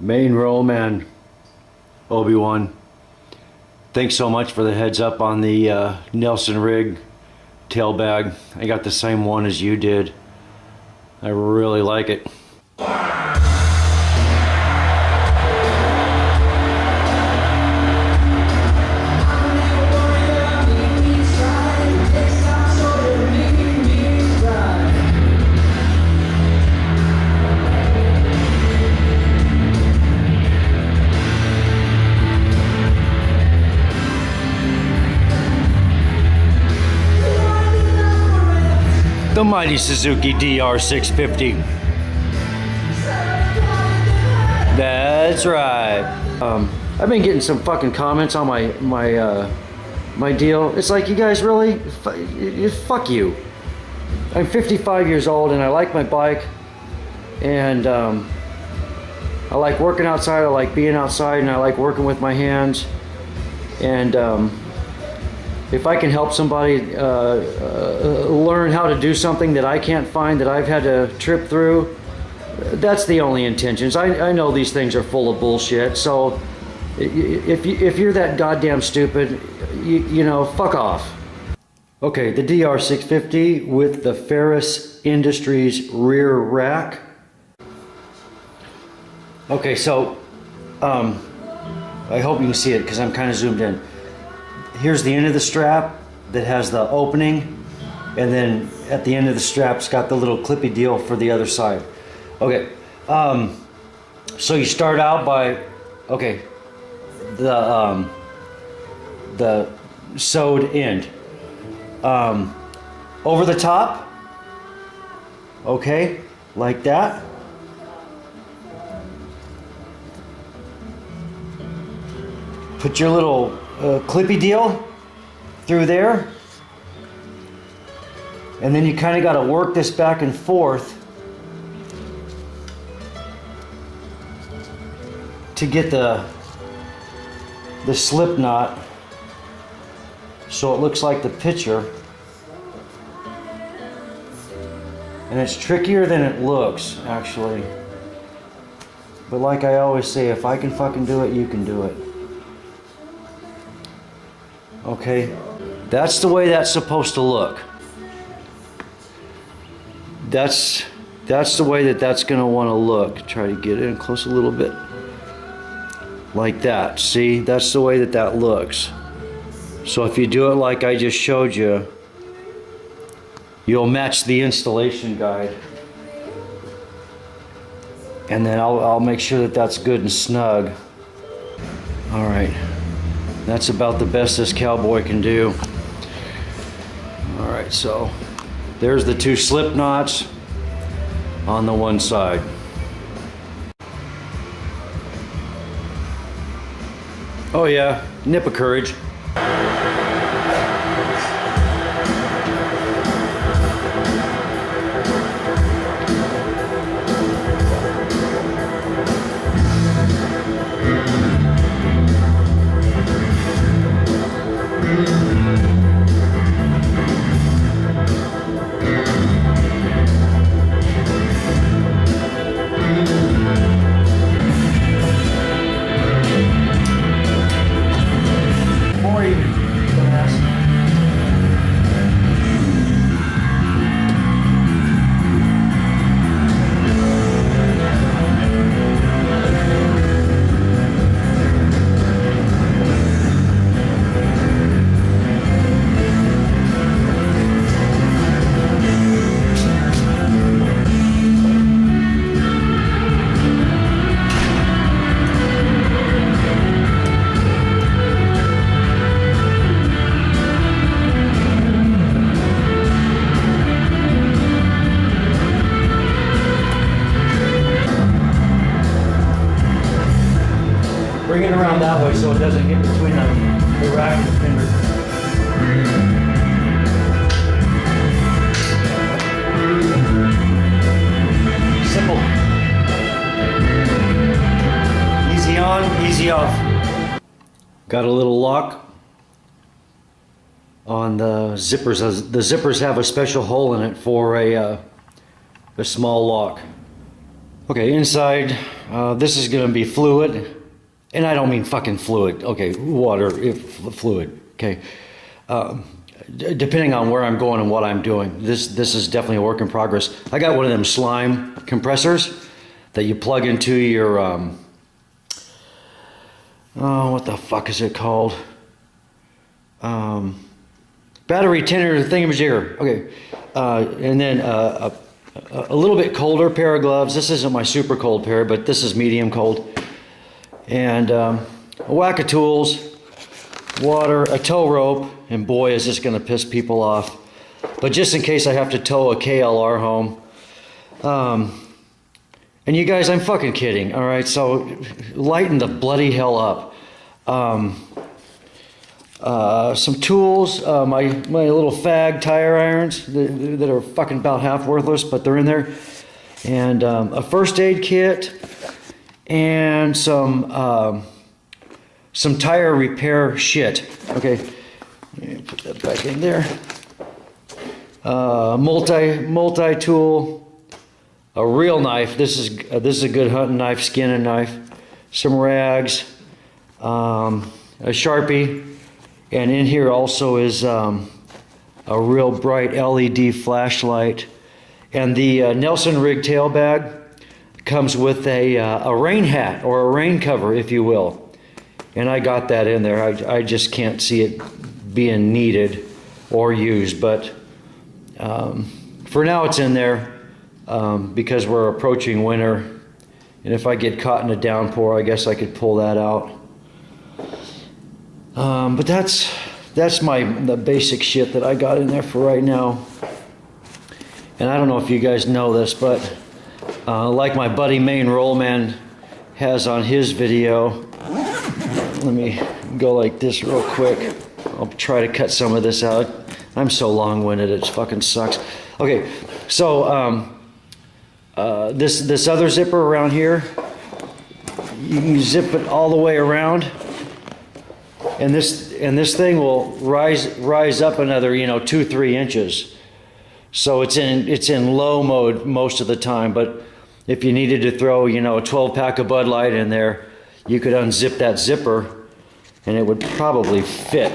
Main row man, Obi-Wan. Thanks so much for the heads up on the Nelson Rigg tail bag. I got the same one as you did. I really like it. The mighty Suzuki DR650. That's right. I've been getting some fucking comments on my deal. It's like, you guys really? Fuck you. I'm 55 years old and I like my bike, and I like working outside. I like being outside, and I like working with my hands. And if I can help somebody learn how to do something that I can't find, that I've had to trip through, that's the only intentions. I know these things are full of bullshit, so if you're that goddamn stupid, you know, fuck off. Okay, the DR650 with the Ferris Industries rear rack. Okay, so I hope you can see it because I'm kind of zoomed in. Here's the end of the strap that has the opening, and then at the end of the strap it's got the little clippy deal for the other side. Okay, so you start out by, okay, the sewed end. Over the top, okay, like that. Put your little clippy deal through there, and then you kind of got to work this back and forth to get the slip knot so it looks like the picture. And it's trickier than it looks, actually, but like I always say, if I can fucking do it, you can do it. Okay, that's the way that's supposed to look. That's the way that's gonna want to look. Try to get in close a little bit, like that. See, that's the way that looks. So if you do it like I just showed you, you'll match the installation guide, and then I'll make sure that that's good and snug. All right. That's about the best this cowboy can do. All right, so there's the two slip knots on the one side. Oh yeah, nip of courage. Bring it around that way so it doesn't get between the rack and the fender. Simple. Easy on, easy off. Got a little lock on the zippers. The zippers have a special hole in it for a small lock. Okay, inside, this is gonna be fluid. And I don't mean fucking fluid. Okay, water, fluid. Okay. Depending on where I'm going and what I'm doing. This is definitely a work in progress. I got one of them slime compressors that you plug into your, oh, what the fuck is it called? Battery tender thingamajigger. Okay. And then a little bit colder pair of gloves. This isn't my super cold pair, but this is medium cold. And a whack of tools, water, a tow rope, and boy is this gonna piss people off. But just in case I have to tow a KLR home. And you guys, I'm fucking kidding, all right? So lighten the bloody hell up. Some tools, my little fag tire irons that are fucking about half worthless, but they're in there. And a first aid kit and some tire repair shit. Okay, put that back in there. Multi tool, a real knife. This is a good hunting knife, skinning knife. Some rags, a Sharpie. And in here also is a real bright LED flashlight. And the Nelson Rigg tail bag comes with a rain hat or a rain cover, if you will. And I got that in there. I just can't see it being needed or used. But for now it's in there because we're approaching winter. And if I get caught in a downpour, I guess I could pull that out. But that's the basic shit that I got in there for right now. And I don't know if you guys know this, but like my buddy Main Rollman has on his video, let me go like this real quick. I'll try to cut some of this out. I'm so long-winded, it fucking sucks. Okay, so this other zipper around here, you can zip it all the way around. And this thing will rise up another 2-3 inches. So it's in low mode most of the time. But if you needed to throw a 12-pack of Bud Light in there, you could unzip that zipper, and it would probably fit.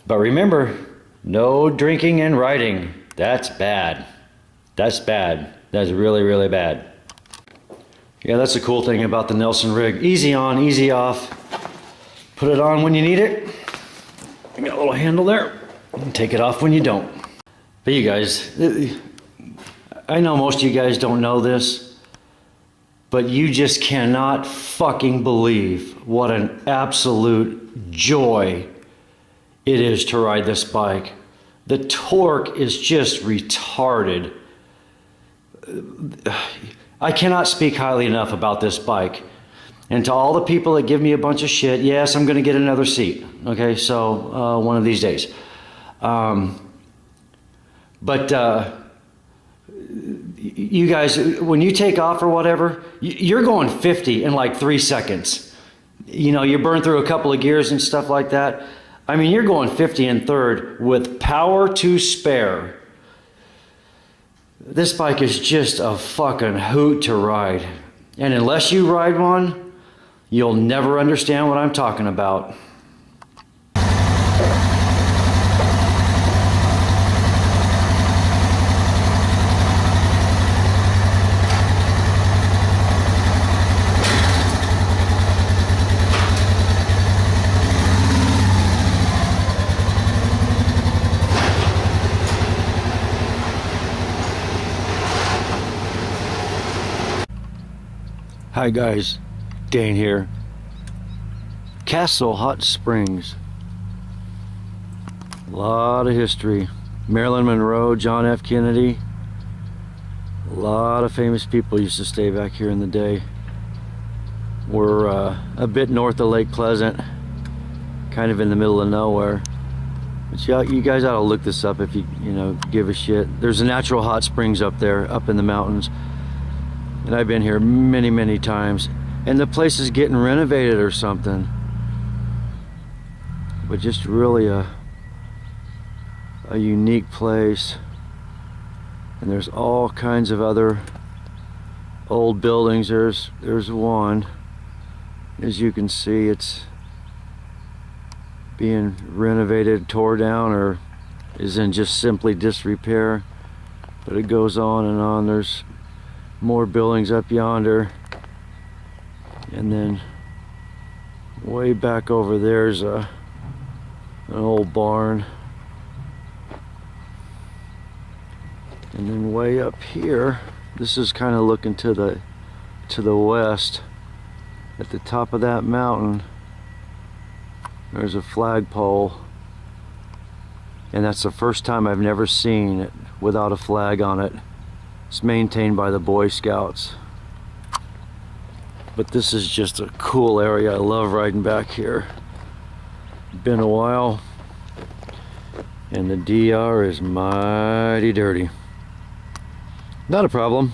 But remember, no drinking and riding. That's bad. That's bad. That's really, really bad. Yeah, that's the cool thing about the Nelson Rigg. Easy on, easy off. Put it on when you need it. You got a little handle there. And take it off when you don't. But you guys, I know most of you guys don't know this, but you just cannot fucking believe what an absolute joy it is to ride this bike. The torque is just retarded. I cannot speak highly enough about this bike. And to all the people that give me a bunch of shit, yes, I'm going to get another seat. Okay, so one of these days. But you guys, when you take off or whatever, you're going 50 in like 3 seconds. You burn through a couple of gears and stuff like that. I mean, you're going 50 in third with power to spare. This bike is just a fucking hoot to ride. And unless you ride one, you'll never understand what I'm talking about. Hi guys, Dane here. Castle Hot Springs. A lot of history. Marilyn Monroe, John F. Kennedy. A lot of famous people used to stay back here in the day. We're a bit north of Lake Pleasant, kind of in the middle of nowhere. But you guys ought to look this up if you give a shit. There's a natural hot springs up there, up in the mountains. And I've been here many, many times. And the place is getting renovated or something. But just really a unique place. And there's all kinds of other old buildings. There's one. As you can see, it's being renovated, tore down, or is in just simply disrepair. But it goes on and on. There's more buildings up yonder, and then way back over there's an old barn, and then way up here, this is kind of looking to the west. At the top of that mountain, there's a flagpole, and that's the first time I've never seen it without a flag on it. It's maintained by the Boy Scouts. But this is just a cool area. I love riding back here. Been a while, and the DR is mighty dirty. Not a problem.